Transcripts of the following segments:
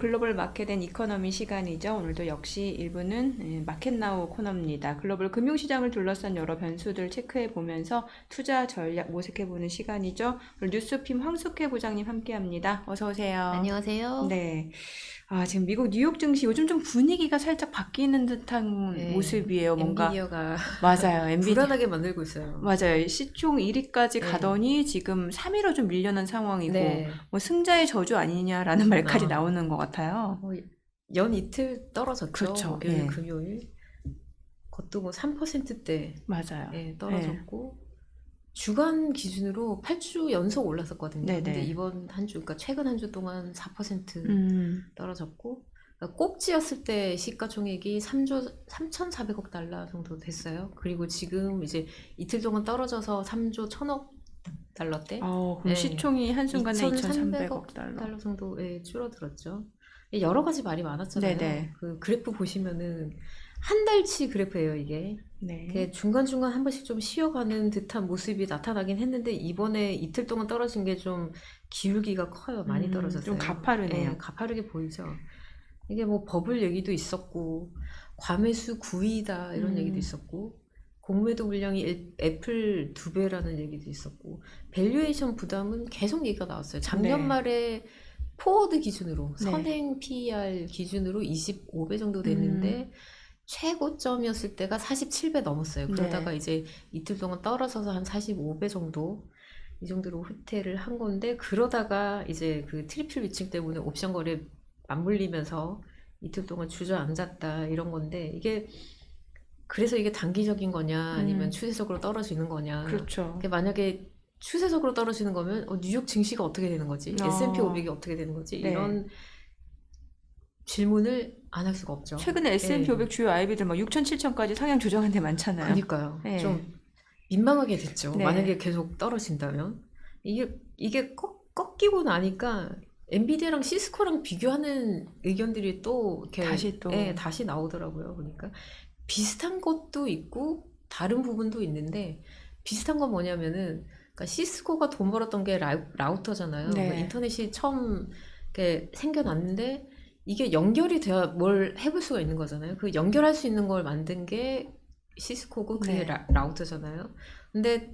글로벌 마켓 앤 이코노미 시간이죠. 오늘도 역시 일부는 마켓나우 코너입니다. 글로벌 금융시장을 둘러싼 여러 변수들 체크해 보면서 투자 전략 모색해 보는 시간이죠. 오늘 뉴스핌 황숙회 부장님 함께합니다. 어서 오세요. 안녕하세요. 네. 지금 미국 뉴욕 증시 요즘 좀 분위기가 살짝 바뀌는 듯한 네, 모습이에요. 뭔가 엔비디아가 맞아요. 엔비디아 불안하게 만들고 있어요. 맞아요. 시총 1위까지 네. 가더니 지금 3위로 좀 밀려난 상황이고 네. 뭐 승자의 저주 아니냐라는 말까지 아. 나오는 것 같아요. 연 이틀 떨어졌죠. 그렇죠. 목요일, 예. 금요일. 그것도 뭐 3%대 맞아요. 떨어졌고 주간 기준으로 8주 연속 올랐었거든요. 네네. 근데 이번 한 주, 그러니까 최근 한 주 동안 4% 떨어졌고 그러니까 꼭지였을 때 시가총액이 3조 3,400억 달러 정도 됐어요. 그리고 지금 이제 이틀 동안 떨어져서 3조 1,000억 달러대. 그럼 네. 시총이 한순간에 2,300억 2,300억 달러. 달러 정도에 줄어들었죠. 여러 가지 말이 많았잖아요. 네네. 그 그래프 보시면은 한 달치 그래프예요, 이게. 네. 이게 중간중간 한 번씩 좀 쉬어가는 듯한 모습이 나타나긴 했는데 이번에 이틀 동안 떨어진 게 좀 기울기가 커요. 많이 떨어졌어요. 좀 가파르네요. 네, 가파르게 보이죠. 이게 뭐 버블 얘기도 있었고 과매수 9위다 이런 얘기도 있었고 공매도 물량이 애플 2배라는 얘기도 있었고 밸류에이션 부담은 계속 얘기가 나왔어요. 작년 네. 말에 포워드 기준으로 네. 선행 PER 기준으로 25배 정도 됐는데 최고점이었을 때가 47배 넘었어요. 그러다가 네. 이제 이틀 동안 떨어져서 한 45배 정도 이 정도로 후퇴를 한 건데 그러다가 이제 그 트리플 위칭 때문에 옵션 거래 맞물리면서 이틀 동안 주저앉았다 이런 건데 이게 그래서 이게 단기적인 거냐 아니면 추세적으로 떨어지는 거냐. 그렇죠. 만약에 추세적으로 떨어지는 거면 뉴욕 증시가 어떻게 되는 거지? S&P 500이 어떻게 되는 거지? 네. 이런 질문을 안 할 수가 없죠. 최근에 S&P 500 주요 IB들 막 6천, 7천까지 상향 조정한 데 많잖아요. 그러니까요. 네. 좀 민망하게 됐죠. 네. 만약에 계속 떨어진다면 이게 꺾이고 나니까 엔비디아랑 시스코랑 비교하는 의견들이 또 이렇게 다시 나오더라고요. 그러니까 비슷한 것도 있고 다른 부분도 있는데 비슷한 건 뭐냐면은 그러니까 시스코가 돈 벌었던 게 라우터잖아요. 네. 인터넷이 처음 이렇게 생겨났는데 이게 연결이 돼야 뭘 해볼 수가 있는 거잖아요. 그 연결할 수 있는 걸 만든 게 시스코고 그게 라우터잖아요. 근데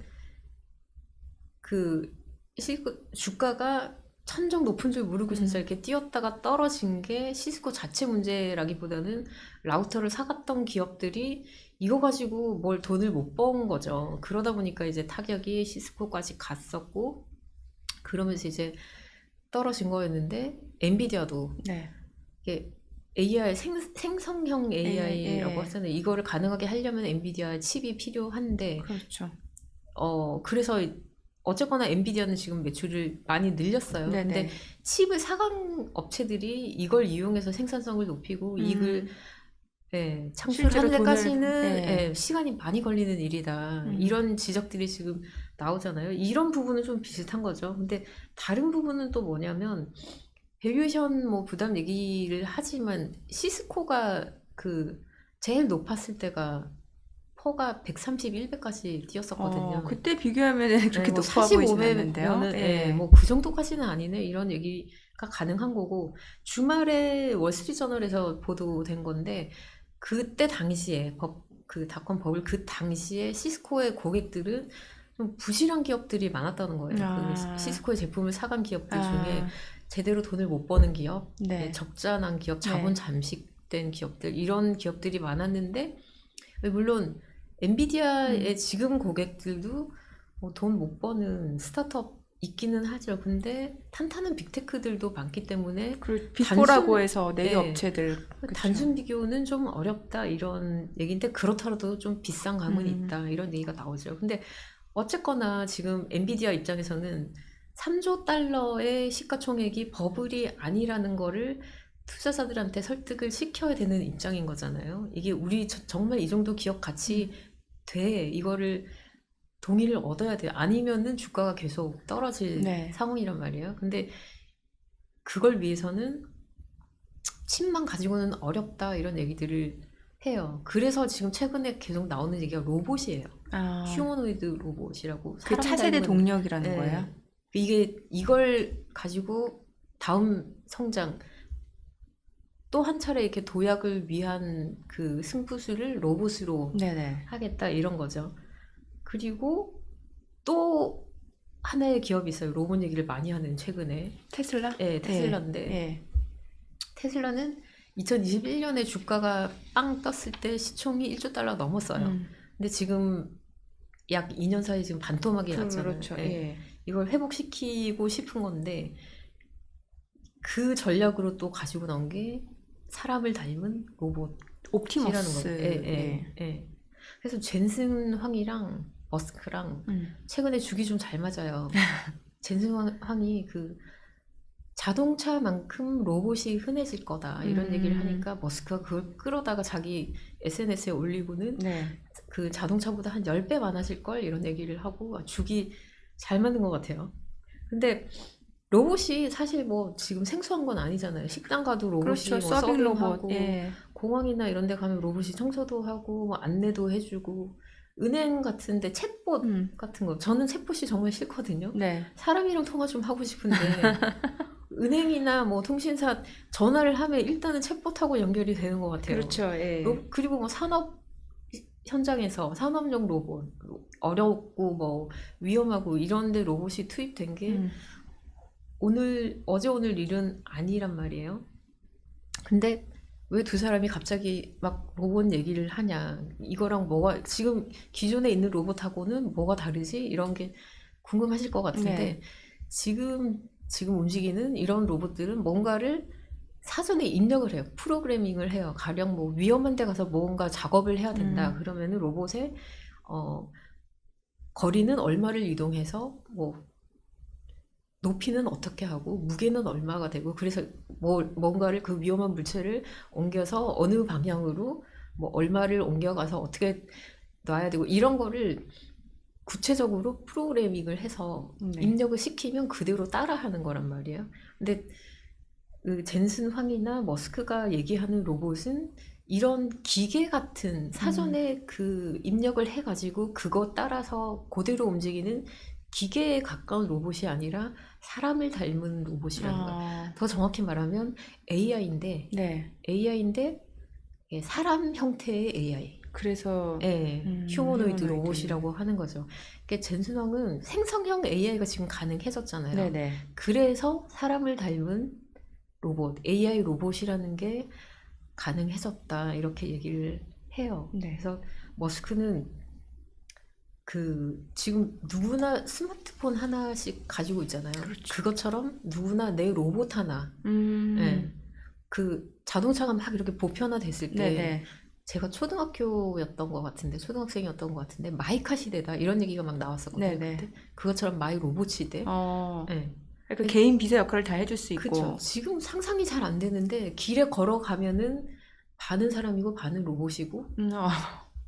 그 시스코 주가가 천정 높은 줄 모르고 진짜 이렇게 뛰었다가 떨어진 게 시스코 자체 문제라기보다는 라우터를 사갔던 기업들이 이거 가지고 뭘 돈을 못 번 거죠. 그러다 보니까 이제 타격이 시스코까지 갔었고 그러면서 이제 떨어진 거였는데 엔비디아도 이게 AI 생성형 AI라고 하잖아요. 이거를 가능하게 하려면 엔비디아 칩이 필요한데 그렇죠. 그래서 어쨌거나 엔비디아는 지금 매출을 많이 늘렸어요. 근데 칩을 사간 업체들이 이걸 이용해서 생산성을 높이고 이익을 창출하는 데까지는 시간이 많이 걸리는 일이다. 이런 지적들이 지금 나오잖아요. 이런 부분은 좀 비슷한 거죠. 근데 다른 부분은 또 뭐냐면 밸류에이션 뭐 부담 얘기를 하지만 시스코가 그 제일 높았을 때가 퍼가 131배까지 뛰었었거든요. 그때 비교하면 그렇게 뭐 높아 보이진 않는데요. 뭐 그 정도까지는 아니네 이런 얘기가 가능한 거고 주말에 월스트리트저널에서 보도된 건데 그때 당시에 그 닷컴 버블 그 당시에 시스코의 고객들은 좀 부실한 기업들이 많았다는 거예요. 그 시스코의 제품을 사간 기업들 중에 제대로 돈을 못 버는 기업, 적자난 기업, 자본 잠식된 기업들 이런 기업들이 많았는데 물론 엔비디아의 지금 고객들도 돈 못 버는 스타트업 있기는 하죠. 근데 탄탄한 빅테크들도 많기 때문에 빅4라고 해서 네 업체들 단순 비교는 좀 어렵다 이런 얘기인데 그렇더라도 좀 비싼 감은 있다 이런 얘기가 나오죠. 근데 어쨌거나 지금 엔비디아 입장에서는 3조 달러의 시가총액이 버블이 아니라는 거를 투자자들한테 설득을 시켜야 되는 입장인 거잖아요. 이게 우리 정말 이 정도 기업 가치 돼 이거를 동의를 얻어야 돼요. 아니면은 주가가 계속 떨어질 상황이란 말이에요. 근데 그걸 위해서는 칩만 가지고는 어렵다 이런 얘기들을 해요. 그래서 지금 최근에 계속 나오는 얘기가 로봇이에요. 휴머노이드 로봇이라고. 그 차세대 동력이라는 거예요? 이걸 가지고 다음 성장 또 한 차례 이렇게 도약을 위한 그 승부수를 로봇으로 네네. 하겠다 이런 거죠. 그리고 또 하나의 기업이 있어요. 로봇 얘기를 많이 하는 최근에. 테슬라? 예, 테슬라인데 예. 테슬라는 2021년에 주가가 빵 떴을 때 시총이 1조 달러 넘었어요. 근데 지금 약 2년 사이에 지금 반토막이 났잖아요. 그렇죠. 예. 예. 이걸 회복시키고 싶은 건데 그 전략으로 또 가지고 나온 게 사람을 닮은 로봇이라는 옵티머스. 거예요. 예. 그래서 젠슨 황이랑 머스크랑 최근에 죽이 좀 잘 맞아요. 젠슨 황이 그 자동차만큼 로봇이 흔해질 거다 이런 얘기를 하니까 머스크가 그걸 끌어다가 자기 SNS에 올리고는 네. 그 자동차보다 한 10배 많아질 걸 이런 얘기를 하고 죽이 잘 맞는 것 같아요. 근데 로봇이 사실 뭐 지금 생소한 건 아니잖아요. 식당 가도 로봇이 그렇죠. 뭐 서빙 로봇. 서빙하고 예. 공항이나 이런 데 가면 로봇이 청소도 하고 뭐 안내도 해주고 은행 같은데 챗봇 같은 거 저는 챗봇이 정말 싫거든요. 네. 사람이랑 통화 좀 하고 싶은데 은행이나 뭐 통신사 전화를 하면 일단은 챗봇하고 연결이 되는 것 같아요. 그렇죠. 예. 그리고 뭐 산업 현장에서 산업용 로봇 어렵고 뭐 위험하고 이런데 로봇이 투입된 게 어제 오늘 일은 아니란 말이에요. 근데 왜 두 사람이 갑자기 막 로봇 얘기를 하냐 이거랑 뭐가 지금 기존에 있는 로봇하고는 뭐가 다르지 이런 게 궁금하실 것 같은데 네. 지금 움직이는 이런 로봇들은 뭔가를 사전에 입력을 해요. 프로그래밍을 해요. 가령 뭐 위험한 데 가서 뭔가 작업을 해야 된다. 그러면은 로봇에 거리는 얼마를 이동해서 뭐 높이는 어떻게 하고 무게는 얼마가 되고 그래서 뭔가를 그 위험한 물체를 옮겨서 어느 방향으로 뭐 얼마를 옮겨가서 어떻게 놔야 되고 이런 거를 구체적으로 프로그래밍을 해서 입력을 시키면 그대로 따라하는 거란 말이에요. 근데 그 젠슨 황이나 머스크가 얘기하는 로봇은 이런 기계 같은 사전에 그 입력을 해가지고 그거 따라서 그대로 움직이는 기계에 가까운 로봇이 아니라 사람을 닮은 로봇이라는 거예요. 더 정확히 말하면 AI인데 사람 형태의 AI. 그래서 휴머노이드 로봇이라고 하는 거죠. 그러니까 젠슨왕은 생성형 AI가 지금 가능해졌잖아요. 네네. 그래서 사람을 닮은 로봇, AI 로봇이라는 게 가능해졌다 이렇게 얘기를 해요. 네. 그래서 머스크는 지금 누구나 스마트폰 하나씩 가지고 있잖아요. 그렇죠. 그것처럼 누구나 내 로봇 하나. 그 자동차가 막 이렇게 보편화 됐을 때 네네. 제가 초등학생이었던 것 같은데 마이카 시대다 이런 얘기가 막 나왔었거든요. 네네. 그때 그것처럼 마이 로봇 시대. 그러니까 개인 비서 역할을 다 해줄 수 있고. 그쵸. 지금 상상이 잘 안 되는데 길에 걸어가면은 반은 사람이고 반은 로봇이고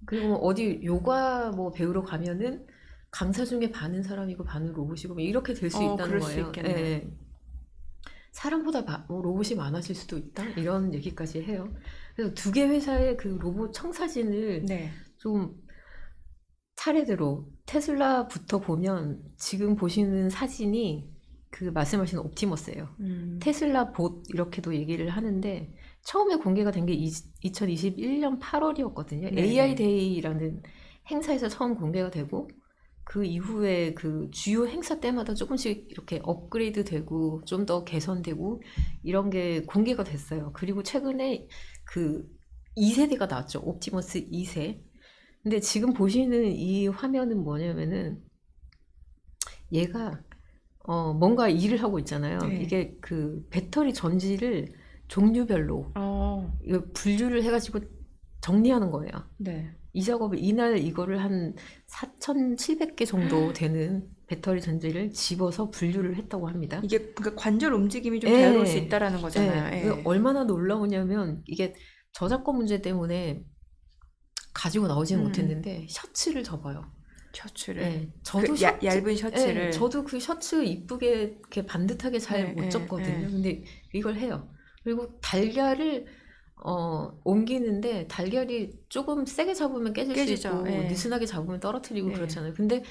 그리고 뭐 어디 요가 뭐 배우러 가면은 강사 중에 반은 사람이고 반은 로봇이고 뭐 이렇게 될 수 있다는 그럴 거예요. 수 있겠네. 사람보다 로봇이 많아질 수도 있다 이런 얘기까지 해요. 그래서 두 개 회사의 그 로봇 청사진을 좀 차례대로 테슬라부터 보면 지금 보시는 사진이 그 말씀하신 옵티머스예요. 테슬라 봇 이렇게도 얘기를 하는데 처음에 공개가 된 게 2021년 8월이었거든요. 네네. AI 데이라는 행사에서 처음 공개가 되고 그 이후에 그 주요 행사 때마다 조금씩 이렇게 업그레이드 되고 좀 더 개선되고 이런 게 공개가 됐어요. 그리고 최근에 그 2세대가 나왔죠. 옵티머스 2세. 근데 지금 보시는 이 화면은 뭐냐면은 얘가 뭔가 일을 하고 있잖아요. 이게 그 배터리 전지를 종류별로 이거 분류를 해가지고 정리하는 거예요. 이 작업을 이날 이거를 한 4,700개 정도 되는 배터리 전지를 집어서 분류를 했다고 합니다. 이게 그러니까 관절 움직임이 좀 자유로울 수 있다라는 거잖아요. 이게 얼마나 놀라우냐면 이게 저작권 문제 때문에 가지고 나오지는 못했는데 셔츠를 접어요. 셔츠를. 저도 그 얇은 셔츠를. 저도 그 셔츠 이쁘게 이렇게 반듯하게 잘 못 접거든요. 근데 이걸 해요. 그리고 달걀을 옮기는데 달걀이 조금 세게 잡으면 깨질 수 있고 느슨하게 잡으면 떨어뜨리고 그렇잖아요. 근데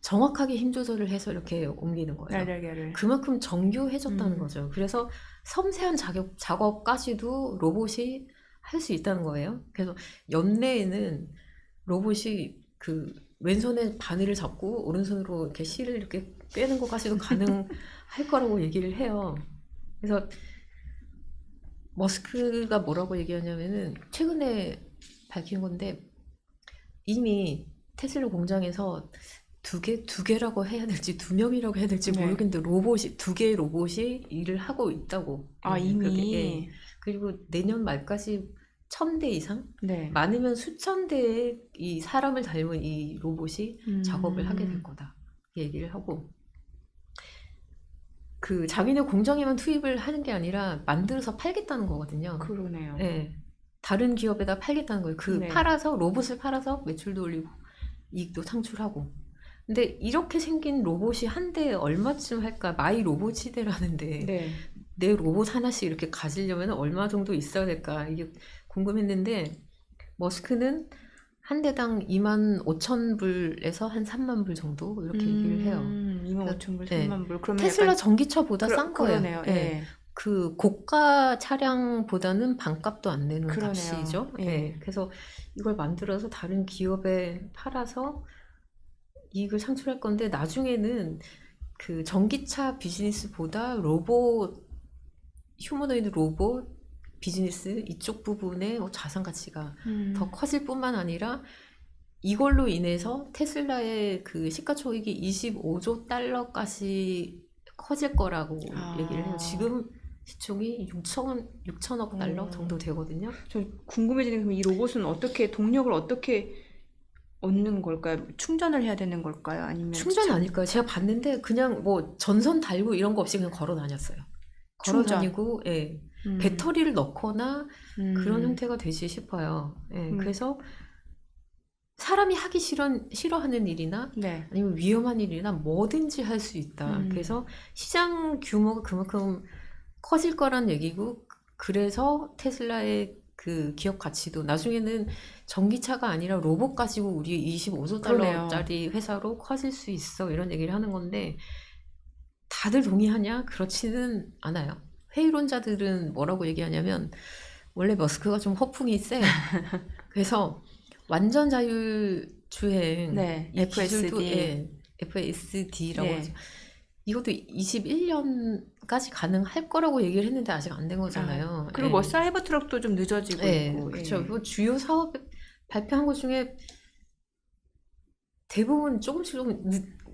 정확하게 힘 조절을 해서 이렇게 옮기는 거예요. 날달걀을. 그만큼 정교해졌다는 음. 거죠. 그래서 섬세한 작업까지도 로봇이 할 수 있다는 거예요. 그래서 연내에는 로봇이 그 왼손에 바늘을 잡고 오른손으로 이렇게 실을 이렇게 꿰는 것까지도 가능할 거라고 얘기를 해요. 그래서 머스크가 뭐라고 얘기하냐면은 최근에 밝힌 건데 이미 테슬라 공장에서 두 개라고 해야 될지 두 명이라고 해야 될지 네. 모르겠는데 로봇이 두 개의 로봇이 일을 하고 있다고. 아, 예, 그렇게, 예. 이미. 그리고 내년 말까지 1000대 이상 네. 많으면 수천 대의 이 사람을 닮은 이 로봇이 작업을 하게 될 거다 얘기를 하고 그 자기네 공장에만 투입을 하는 게 아니라 만들어서 팔겠다는 거거든요. 그러네요. 예. 다른 기업에다 팔겠다는 거예요. 그 네. 팔아서 로봇을 팔아서 매출도 올리고 이익도 창출하고. 근데 이렇게 생긴 로봇이 한 대에 얼마쯤 할까? 마이 로봇 시대라는데 네. 내 로봇 하나씩 이렇게 가지려면 얼마 정도 있어야 될까? 이게 궁금했는데 머스크는 한 대당 25,000불에서 한 3만 불 정도 이렇게 얘기를 해요. 25,000불, 네. 3만 불. 그러면 테슬라 약간 전기차보다 싼 거예요. 그러네요. 예. 예. 그 고가 차량보다는 반값도 안 내는 그러네요. 값이죠. 예. 예. 그래서 이걸 만들어서 다른 기업에 팔아서 이익을 창출할 건데 나중에는 그 전기차 비즈니스보다 휴머노이드 로봇 비즈니스 이쪽 부분의 자산 가치가 더 커질 뿐만 아니라 이걸로 인해서 테슬라의 그 시가총액이 25조 달러까지 커질 거라고 얘기를 해요. 지금 시총이 6천억 달러 정도 되거든요. 저 궁금해지는 게 그럼 이 로봇은 어떻게 동력을 어떻게 얻는 걸까요? 충전을 해야 되는 걸까요? 아니면 충전 아닐까요? 제가 봤는데 그냥 뭐 전선 달고 이런 거 없이 그냥 걸어 다녔어요. 걸어 충전. 다니고 예. 배터리를 넣거나 그런 형태가 되지 싶어요. 예. 그래서 사람이 하기 싫어하는 일이나 네. 아니면 위험한 일이나 뭐든지 할 수 있다. 그래서 시장 규모가 그만큼 커질 거란 얘기고 그래서 테슬라의 그 기업 가치도 나중에는 전기차가 아니라 로봇 가지고 우리 25조 달러짜리 회사로 커질 수 있어 이런 얘기를 하는 건데 다들 동의하냐? 그렇지는 않아요. 회의론자들은 뭐라고 얘기하냐면 원래 머스크가 좀 허풍이 세요. 그래서 완전 자율주행 네. 이 기술도 FSD라고 네. 하죠. 이것도 21년까지 가능할 거라고 얘기를 했는데 아직 안 된 거잖아요. 그리고 뭐 사이버 트럭도 좀 늦어지고 있고. 그렇죠. 뭐 주요 사업 발표한 것 중에 대부분 조금씩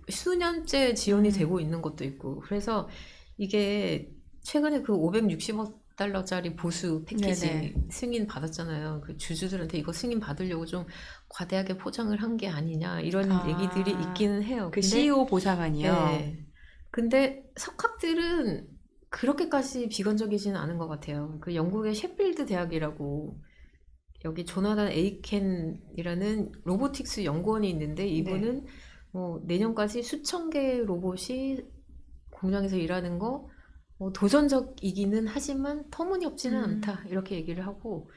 수년째 지연이 되고 있는 것도 있고. 그래서 이게 최근에 그 560억 달러짜리 보수 패키지 네네. 승인 받았잖아요. 그 주주들한테 이거 승인 받으려고 좀 과대하게 포장을 한 게 아니냐 이런 얘기들이 있기는 해요. 그 근데 CEO 보상안이요. 네. 근데 석학들은 그렇게까지 비관적이지는 않은 것 같아요. 그 영국의 셰필드 대학이라고 여기 조나단 에이켄이라는 로보틱스 연구원이 있는데 이분은 뭐 내년까지 수천 개의 로봇이 공장에서 일하는 거 도전적이기는 하지만 터무니없지는 않다 이렇게 얘기를 하고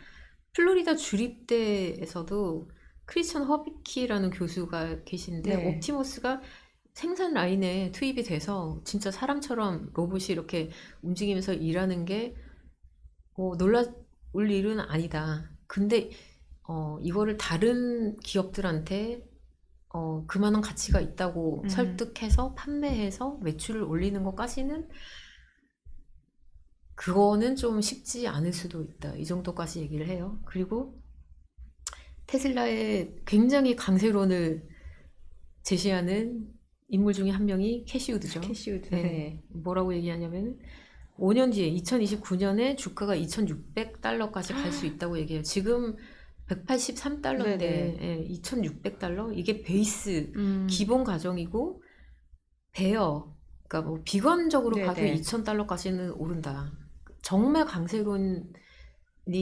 플로리다 주립대에서도 크리스천 허비키라는 교수가 계신데 네. 옵티머스가 생산 라인에 투입이 돼서 진짜 사람처럼 로봇이 이렇게 움직이면서 일하는 게 놀라울 일은 아니다. 근데 이거를 다른 기업들한테 그만한 가치가 있다고 설득해서 판매해서 매출을 올리는 것까지는 그거는 좀 쉽지 않을 수도 있다. 이 정도까지 얘기를 해요. 그리고 테슬라의 굉장히 강세론을 제시하는 인물 중에 한 명이 캐시우드죠. 캐시우드. 네. 뭐라고 얘기하냐면 5년 뒤에 2029년에 주가가 2,600달러까지 갈 수 있다고 얘기해요. 지금 183달러인데 2,600달러? 이게 베이스 기본 가정이고 베어 그러니까 뭐 비관적으로 봐도 2,000달러까지는 오른다. 정말 강세론이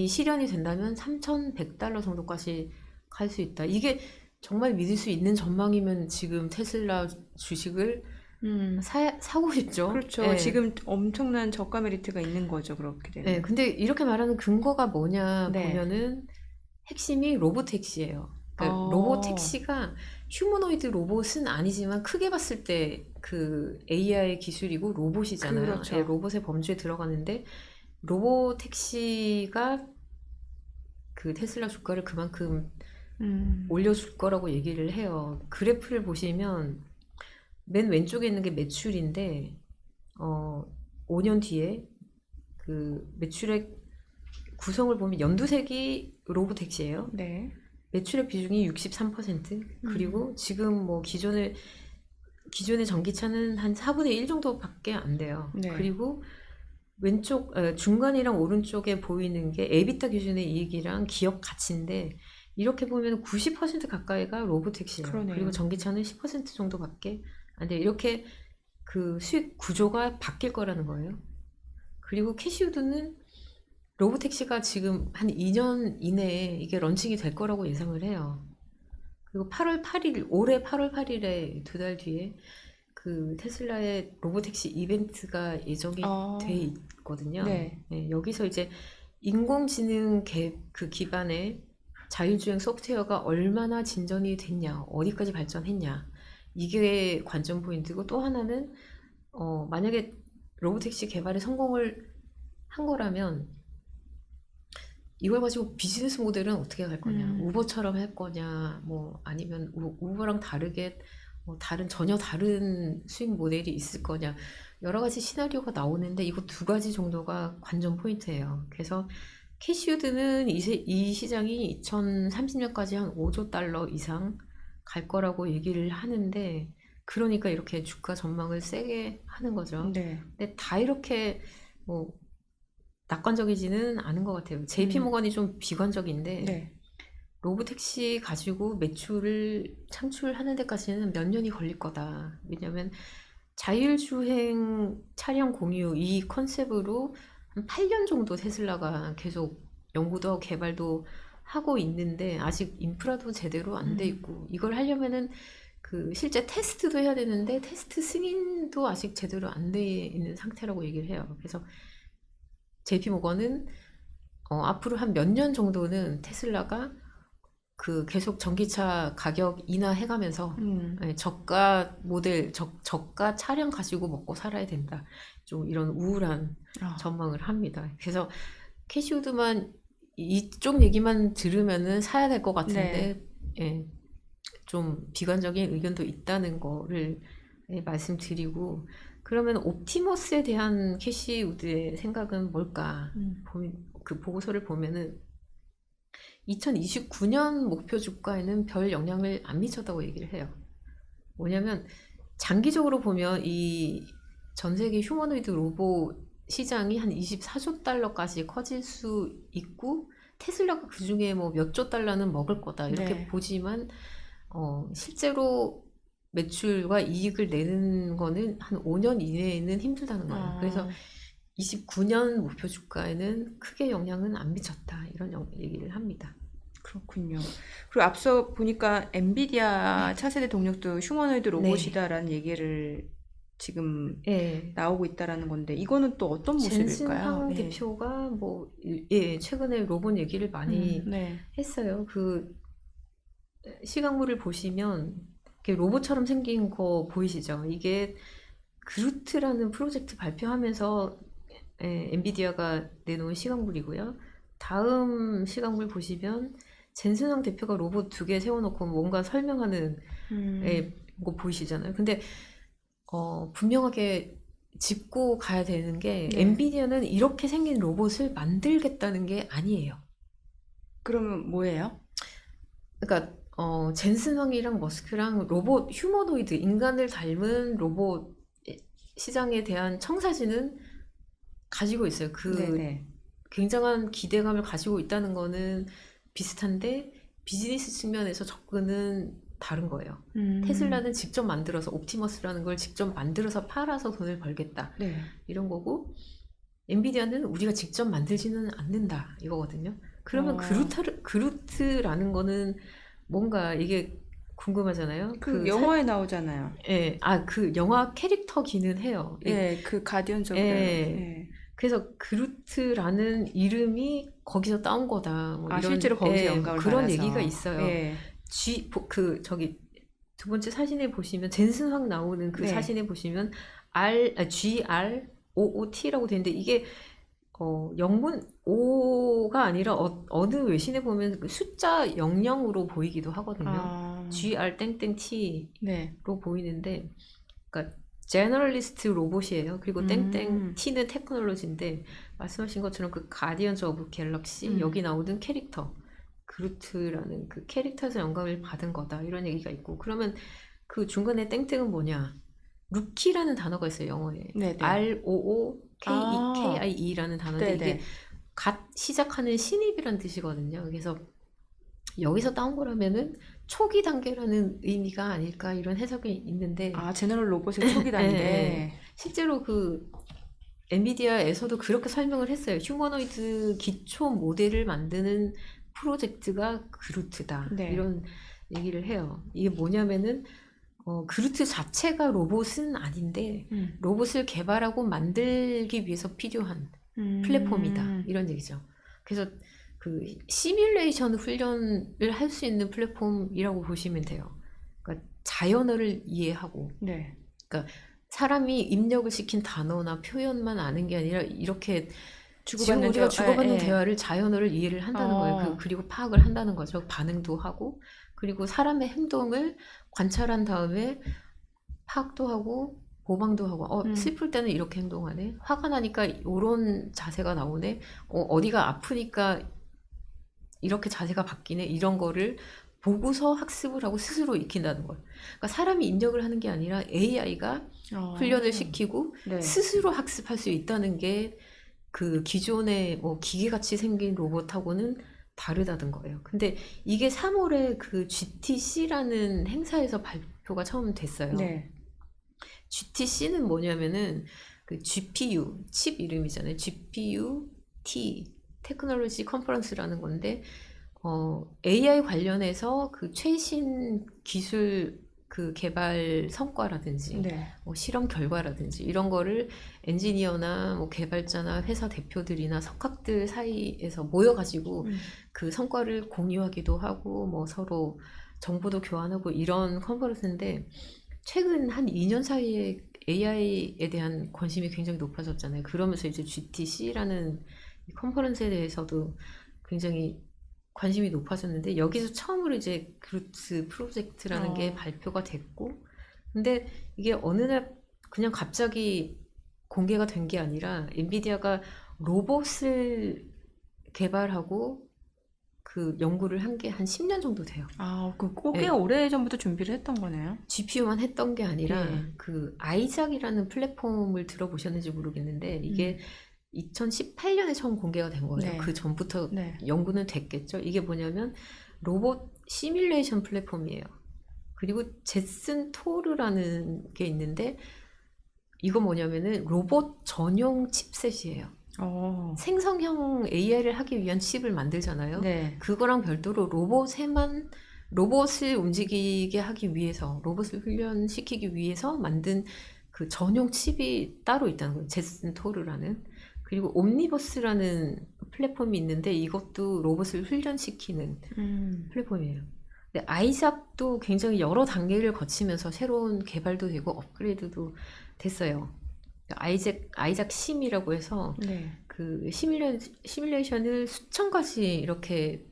실현이 된다면 3,100달러 정도까지 갈 수 있다. 이게 정말 믿을 수 있는 전망이면 지금 테슬라 주식을 사고 싶죠. 그렇죠. 네. 지금 엄청난 저가 메리트가 있는 거죠. 그렇게 되면. 네, 근데 이렇게 말하는 근거가 뭐냐 네. 보면은 핵심이 로보택시예요. 그러니까 로보택시가 휴머노이드 로봇은 아니지만 크게 봤을 때 그 AI 기술이고 로봇이잖아요. 그렇죠. 예, 로봇의 범주에 들어가는데 로봇 택시가 그 테슬라 주가를 그만큼 올려줄 거라고 얘기를 해요. 그래프를 보시면 맨 왼쪽에 있는 게 매출인데 5년 뒤에 그 매출액 구성을 보면 연두색이 로보택시예요. 네. 매출의 비중이 63%. 그리고 지금 뭐 기존의 전기차는 한 4분의 1 정도밖에 안 돼요. 네. 그리고 왼쪽 중간이랑 오른쪽에 보이는 게 에비타 기준의 이익이랑 기업 가치인데 이렇게 보면 90% 가까이가 로보택시예요. 그러네요. 그리고 전기차는 10% 정도밖에 안 돼요. 이렇게 그 수익 구조가 바뀔 거라는 거예요. 그리고 캐시우드는 로보택시가 지금 한 2년 이내에 이게 런칭이 될 거라고 예상을 해요. 그리고 8월 8일, 올해 8월 8일에 2달 뒤에 그 테슬라의 로보택시 이벤트가 예정이 돼 있거든요. 네. 네, 여기서 이제 인공지능 그 기반의 자율주행 소프트웨어가 얼마나 진전이 됐냐, 어디까지 발전했냐, 이게 관전 포인트고 또 하나는 만약에 로보택시 개발에 성공을 한 거라면 이걸 가지고 비즈니스 모델은 어떻게 갈 거냐, 우버처럼 할 거냐, 뭐 아니면 우버랑 다르게 뭐 전혀 다른 수익 모델이 있을 거냐, 여러 가지 시나리오가 나오는데 이거 두 가지 정도가 관전 포인트예요. 그래서 캐시우드는 이 시장이 2030년까지 한 5조 달러 이상 갈 거라고 얘기를 하는데, 그러니까 이렇게 주가 전망을 세게 하는 거죠. 네. 근데 다 이렇게 뭐 낙관적이지는 않은 것 같아요. JP 모건이 좀 비관적인데 네. 로보택시 가지고 매출을 창출하는 데까지는 몇 년이 걸릴 거다. 왜냐하면 자율주행 차량 공유 이 컨셉으로 한 8년 정도 테슬라가 계속 연구도 하고 개발도 하고 있는데 아직 인프라도 제대로 안 돼 있고, 이걸 하려면은 그 실제 테스트도 해야 되는데 테스트 승인도 아직 제대로 안 돼 있는 상태라고 얘기를 해요. 그래서 JP 모건은 앞으로 한 몇 년 정도는 테슬라가 그 계속 전기차 가격 인하해가면서 저가 모델, 저가 차량 가지고 먹고 살아야 된다. 좀 이런 우울한 전망을 합니다. 그래서 캐시우드만 이쪽 얘기만 들으면은 사야 될 것 같은데, 예, 좀 비관적인 의견도 있다는 거를 말씀드리고, 그러면 옵티머스에 대한 캐시우드의 생각은 뭘까? 그 보고서를 보면은 2029년 목표 주가에는 별 영향을 안 미쳤다고 얘기를 해요. 뭐냐면 장기적으로 보면 이 전 세계 휴머노이드 로봇 시장이 한 24조 달러까지 커질 수 있고 테슬라가 그 중에 뭐 몇 조 달러는 먹을 거다 이렇게 보지만 실제로 매출과 이익을 내는 거는 한 5년 이내에는 힘들다는 거예요. 그래서 29년 목표 주가에는 크게 영향은 안 미쳤다 이런 얘기를 합니다. 그렇군요. 그리고 앞서 보니까 엔비디아 차세대 동력도 휴머노이드 로봇이다라는 얘기를 지금 나오고 있다라는 건데, 이거는 또 어떤 모습일까요? 젠슨황 대표가 뭐 최근에 로봇 얘기를 많이 했어요. 그 시각물을 보시면 이렇게 로봇처럼 생긴 거 보이시죠? 이게 그루트라는 프로젝트 발표하면서 엔비디아가 내놓은 시각물이고요. 다음 시각물 보시면 젠슨황 대표가 로봇 2개 세워놓고 뭔가 설명하는 거 보이시잖아요. 근데 분명하게 짚고 가야 되는 게 엔비디아는 이렇게 생긴 로봇을 만들겠다는 게 아니에요. 그러면 뭐예요? 그러니까 젠슨황이랑 머스크랑 로봇 휴머노이드 인간을 닮은 로봇 시장에 대한 청사진은 가지고 있어요. 굉장한 기대감을 가지고 있다는 거는 비슷한데 비즈니스 측면에서 접근은 다른 거예요. 테슬라는 직접 만들어서 옵티머스라는 걸 직접 만들어서 팔아서 돈을 벌겠다. 이런 거고 엔비디아는 우리가 직접 만들지는 않는다 이거거든요. 그러면 그루트라는 거는 뭔가 이게 궁금하잖아요. 그 영화에 나오잖아요. 그 영화 캐릭터기는 해요. 그 가디언즈 오브 그래서 그루트라는 이름이 거기서 따온 거다. 뭐 이런, 실제로 거기서 영감을 그런 받아서. 얘기가 있어요. 두 번째 사진에 보시면 젠슨 황 나오는 그 네. 사진에 보시면 GROOT라고 되는데 이게 영문 O가 아니라 어느 외신에 보면 그 숫자 00으로 보이기도 하거든요. GR 땡땡 T로 네. 보이는데, 그러니까 제너럴리스트 로봇이에요. 그리고 땡땡 음. T는 테크놀로지인데 말씀하신 것처럼 그 가디언즈 오브 갤럭시 여기 나오는 캐릭터 그루트라는 그 캐릭터에서 영감을 받은 거다 이런 얘기가 있고, 그러면 그 중간에 땡땡은 뭐냐? 루키라는 단어가 있어요, 영어에. 네네. ROOKIE라는 단어인데 네네. 이게 갓 시작하는 신입이란 뜻이거든요. 그래서 여기서 따온 거라면은 초기 단계라는 의미가 아닐까 이런 해석이 있는데, 제너럴 로봇의 초기 단계. 네. 실제로 그 엔비디아에서도 그렇게 설명을 했어요. 휴머노이드 기초 모델을 만드는 프로젝트가 그루트다. 네. 이런 얘기를 해요. 이게 뭐냐면은 그루트 자체가 로봇은 아닌데 로봇을 개발하고 만들기 위해서 필요한 플랫폼이다. 이런 얘기죠. 그래서 그 시뮬레이션 훈련을 할 수 있는 플랫폼이라고 보시면 돼요. 그러니까 자연어를 이해하고, 네. 그러니까 사람이 입력을 시킨 단어나 표현만 아는 게 아니라 이렇게 주고받는 우리가 주고받는 예. 대화를 자연어를 이해를 한다는 거예요. 그리고 파악을 한다는 거죠. 반응도 하고, 그리고 사람의 행동을 관찰한 다음에 파악도 하고 보방도 하고, 슬플 때는 이렇게 행동하네, 화가 나니까 이런 자세가 나오네, 어디가 아프니까 이렇게 자세가 바뀌네, 이런 거를 보고서 학습을 하고 스스로 익힌다는 거예요. 그러니까 사람이 입력을 하는 게 아니라 AI가 훈련을 시키고 네. 스스로 학습할 수 있다는 게 그 기존의 기계같이 생긴 로봇하고는 다르다는 거예요. 근데 이게 3월에 그 GTC라는 행사에서 발표가 처음 됐어요. 네. GTC는 뭐냐면은 그 GPU 칩 이름이잖아요. GPU T 테크놀로지 컨퍼런스라는 건데, AI 관련해서 그 최신 기술 그 개발 성과라든지 네. 실험 결과라든지 이런 거를 엔지니어나 개발자나 회사 대표들이나 석학들 사이에서 모여가지고 그 성과를 공유하기도 하고 서로 정보도 교환하고 이런 컨퍼런스인데, 최근 한 2년 사이에 AI에 대한 관심이 굉장히 높아졌잖아요. 그러면서 이제 GTC라는 컨퍼런스에 대해서도 굉장히 관심이 높아졌는데, 여기서 처음으로 이제 그루트 프로젝트라는 게 발표가 됐고, 근데 이게 어느 날 그냥 갑자기 공개가 된 게 아니라 엔비디아가 로봇을 개발하고 그 연구를 한 게 한 10년 정도 돼요. 꽤 오래전부터 준비를 했던 거네요. GPU만 했던 게 아니라 예. 그 아이작이라는 플랫폼을 들어보셨는지 모르겠는데, 이게 2018년에 처음 공개가 된 거예요. 네. 그 전부터 네. 연구는 됐겠죠. 이게 뭐냐면 로봇 시뮬레이션 플랫폼이에요. 그리고 제슨 토르라는 게 있는데, 이거 뭐냐면은 로봇 전용 칩셋이에요. 생성형 AI를 하기 위한 칩을 만들잖아요. 네. 그거랑 별도로 로봇을 움직이게 하기 위해서, 로봇을 훈련시키기 위해서 만든 그 전용 칩이 따로 있다는 거예요. 제슨 토르라는. 그리고 옴니버스라는 플랫폼이 있는데, 이것도 로봇을 훈련시키는 플랫폼이에요. 근데 아이작도 굉장히 여러 단계를 거치면서 새로운 개발도 되고 업그레이드도 됐어요. 아이작 심이라고 해서 네. 그 시뮬레이션을 수천 가지 이렇게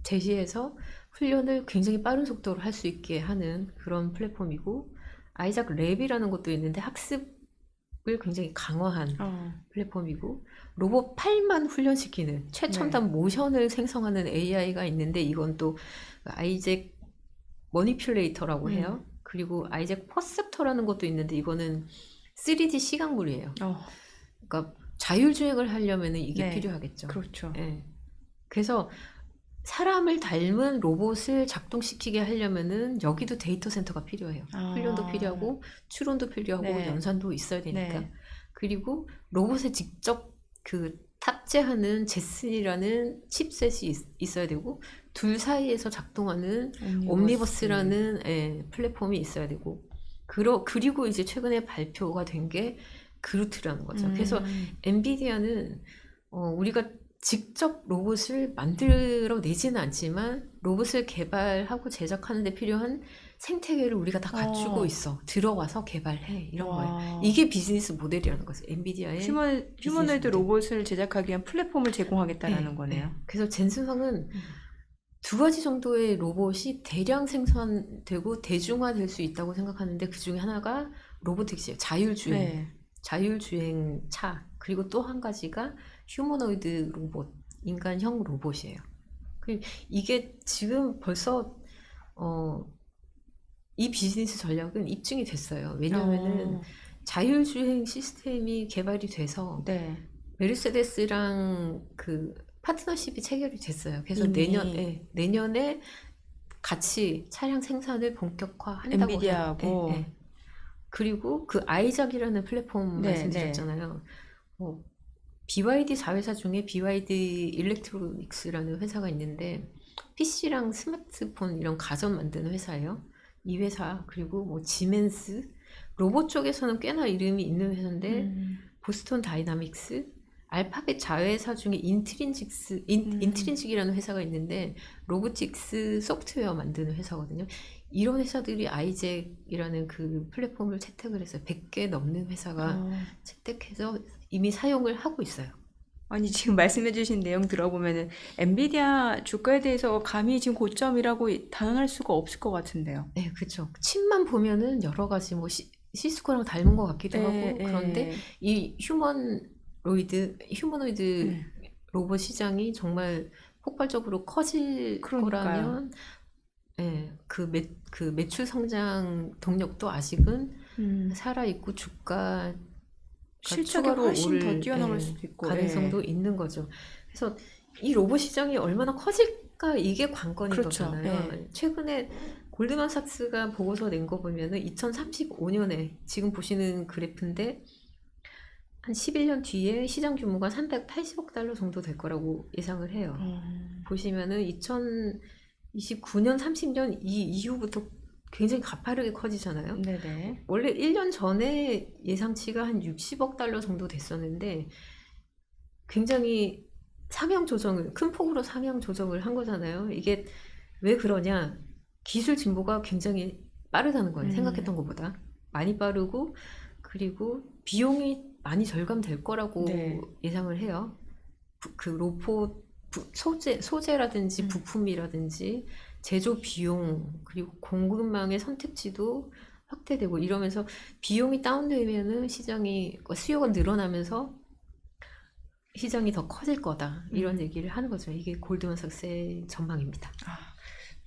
제시해서 훈련을 굉장히 빠른 속도로 할 수 있게 하는 그런 플랫폼이고, 아이작 랩이라는 것도 있는데 학습을 굉장히 강화한 플랫폼이고, 로봇 팔만 훈련시키는 최첨단 모션을 생성하는 AI가 있는데, 이건 또 아이작 머니퓰레이터라고 해요. 그리고 아이작 퍼셉터라는 것도 있는데, 이거는 3D 시각물이에요. 그러니까 자율주행을 하려면 이게 네. 필요하겠죠. 그렇죠. 예. 그래서 사람을 닮은 로봇을 작동시키게 하려면은 여기도 데이터 센터가 필요해요. 훈련도 필요하고 추론도 필요하고 네. 연산도 있어야 되니까. 네. 그리고 로봇에 직접 그 탑재하는 제슨이라는 칩셋이 있어야 되고, 둘 사이에서 작동하는 옴니버스라는 플랫폼이 있어야 되고, 그리고 이제 최근에 발표가 된 게 그루트라는 거죠. 그래서 엔비디아는 우리가 직접 로봇을 만들어내지는 않지만 로봇을 개발하고 제작하는 데 필요한 생태계를 우리가 다 갖추고 어. 있어. 들어와서 개발해. 이런 거예요. 와. 이게 비즈니스 모델이라는 거죠. 엔비디아의 휴머노이드 모델. 로봇을 제작하기 위한 플랫폼을 제공하겠다라는 거네요. 그래서 젠슨성은 두 가지 정도의 로봇이 대량 생산되고 대중화될 수 있다고 생각하는데 그 중에 하나가 로보택시예요. 자율주행. 네. 자율주행 차. 그리고 또 한 가지가 휴머노이드 로봇. 인간형 로봇이에요. 이게 지금 벌써 이 비즈니스 전략은 입증이 됐어요. 왜냐하면은 자율주행 시스템이 개발이 돼서 네. 메르세데스랑 그 파트너십이 체결이 됐어요. 그래서 이미. 내년에 같이 차량 생산을 본격화한다고 엔비디아하고. 그리고 그 아이작이라는 플랫폼 네, 말씀드렸잖아요. BYD 자회사 중에 BYD 일렉트로닉스라는 회사가 있는데 PC랑 스마트폰 이런 가전 만드는 회사예요. 이 회사 그리고 뭐 지멘스 로봇 쪽에서는 꽤나 이름이 있는 회사인데 보스턴 다이나믹스 알파벳 자회사 중에 인트린직이라는 회사가 있는데 로보틱스 소프트웨어 만드는 회사거든요. 이런 회사들이 아이잭이라는 그 플랫폼을 채택을 했어요. 100개 넘는 회사가 채택해서 이미 사용을 하고 있어요. 아니 지금 말씀해주신 내용 들어보면은 엔비디아 주가에 대해서 감히 지금 고점이라고 단언할 수가 없을 것 같은데요. 네, 그렇죠. 칩만 보면은 여러 가지 뭐 시스코랑 닮은 것 같기도 하고 그런데 이 휴머노이드 로봇 시장이 정말 폭발적으로 커질 거라면 그 매출 성장 동력도 아직은 살아있고 주가 실적이 훨씬 더 뛰어넘을 수도 있고 가능성도 있는 거죠. 그래서 이 로봇 시장이 얼마나 커질까 이게 관건인 그렇죠. 거잖아요. 최근에 골드만삭스가 보고서 낸 거 보면은 2035년에 지금 보시는 그래프인데 한 11년 뒤에 시장 규모가 380억 달러 정도 될 거라고 예상을 해요. 보시면은 2029년, 30년 이 이후부터 굉장히 가파르게 커지잖아요. 네네. 원래 1년 전에 예상치가 한 60억 달러 정도 됐었는데 굉장히 큰 폭으로 상향 조정을 한 거잖아요. 이게 왜 그러냐? 기술 진보가 굉장히 빠르다는 거예요. 생각했던 것보다. 많이 빠르고 그리고 비용이 많이 절감될 거라고 예상을 해요. 그 로봇 소재라든지 부품이라든지 제조 비용 그리고 공급망의 선택지도 확대되고 이러면서 비용이 다운되면은 수요가 늘어나면서 시장이 더 커질 거다 이런 얘기를 하는 거죠. 이게 골드만삭스의 전망입니다.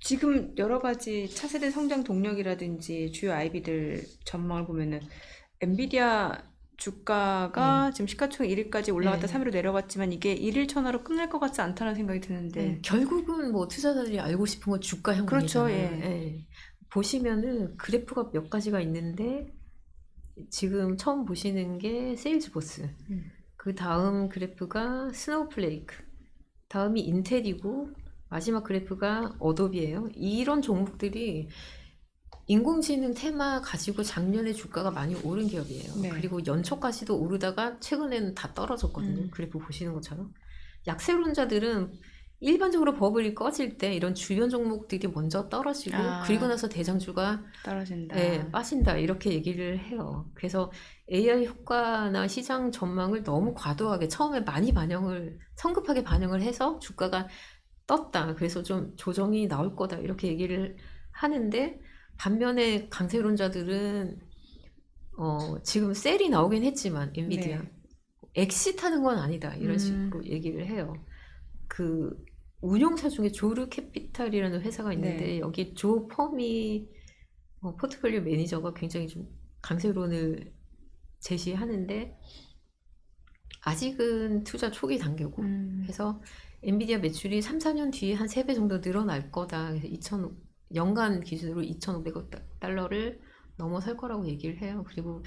지금 여러 가지 차세대 성장 동력이라든지 주요 IB들 전망을 보면은 엔비디아 주가가 지금 시가총액 1위까지 올라갔다 3위로 내려갔지만 이게 1일 천하로 끝날 것 같지 않다는 생각이 드는데 결국은 뭐 투자자들이 알고 싶은 건 주가 향방이잖아요. 그렇죠. 보시면은 그래프가 몇 가지가 있는데 지금 처음 보시는 게 세일즈포스 그 다음 그래프가 스노우플레이크 다음이 인텔이고 마지막 그래프가 어도비예요. 이런 종목들이 인공지능 테마 가지고 작년에 주가가 많이 오른 기업이에요. 그리고 연초까지도 오르다가 최근에는 다 떨어졌거든요. 그래프 보시는 것처럼. 약세론자들은 일반적으로 버블이 꺼질 때 이런 주변 종목들이 먼저 떨어지고 그리고 나서 대장주가 떨어진다. 빠진다 이렇게 얘기를 해요. 그래서 AI 효과나 시장 전망을 너무 과도하게 처음에 많이 성급하게 반영을 해서 주가가 떴다. 그래서 좀 조정이 나올 거다 이렇게 얘기를 하는데 반면에 강세론자들은 지금 셀이 나오긴 했지만 엔비디아 엑시트하는 건 아니다 이런 식으로 얘기를 해요. 그 운용사 중에 조르 캐피탈이라는 회사가 있는데 여기 조 펌이 포트폴리오 매니저가 굉장히 좀 강세론을 제시하는데 아직은 투자 초기 단계고 그래서 엔비디아 매출이 3, 4년 뒤에 한 3배 정도 늘어날 거다. 그래서 연간 기준으로 2,500억 달러를 넘어설 거라고 얘기를 해요. 그리고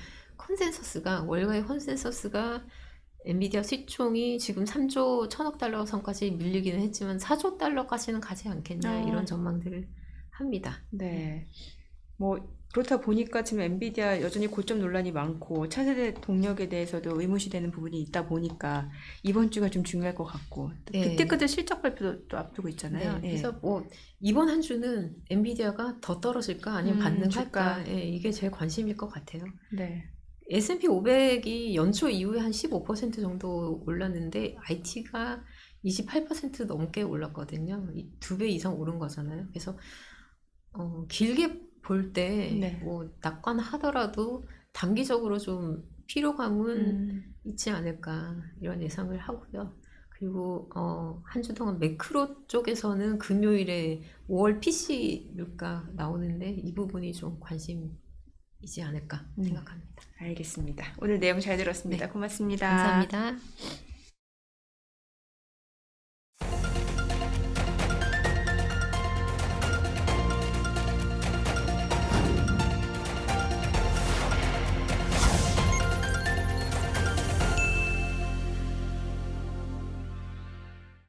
월가의 컨센서스가 엔비디아 시총이 지금 3조 1,000억 달러 선까지 밀리기는 했지만 4조 달러까지는 가지 않겠냐 이런 전망들을 합니다. 네. 뭐 그렇다 보니까 지금 엔비디아 여전히 고점 논란이 많고 차세대 동력에 대해서도 의문시되는 부분이 있다 보니까 이번 주가 좀 중요할 것 같고 또 예. 빅테크들 실적 발표도 또 앞두고 있잖아요. 네, 예. 그래서 뭐 이번 한 주는 엔비디아가 더 떨어질까 아니면 반등할까 주가. 예, 이게 제일 관심일 것 같아요. 네. S&P 500이 연초 이후에 한 15% 정도 올랐는데 IT가 28% 넘게 올랐거든요. 2배 이상 오른 거잖아요. 그래서 길게 볼 때 네. 뭐 낙관하더라도 단기적으로 좀 피로감은 음, 있지 않을까 이런 예상을 하고요. 그리고 한 주 동안 매크로 쪽에서는 금요일에 5월 PC 물가 나오는데 이 부분이 좀 관심이지 않을까 생각합니다. 알겠습니다. 오늘 내용 잘 들었습니다. 네. 고맙습니다. 감사합니다.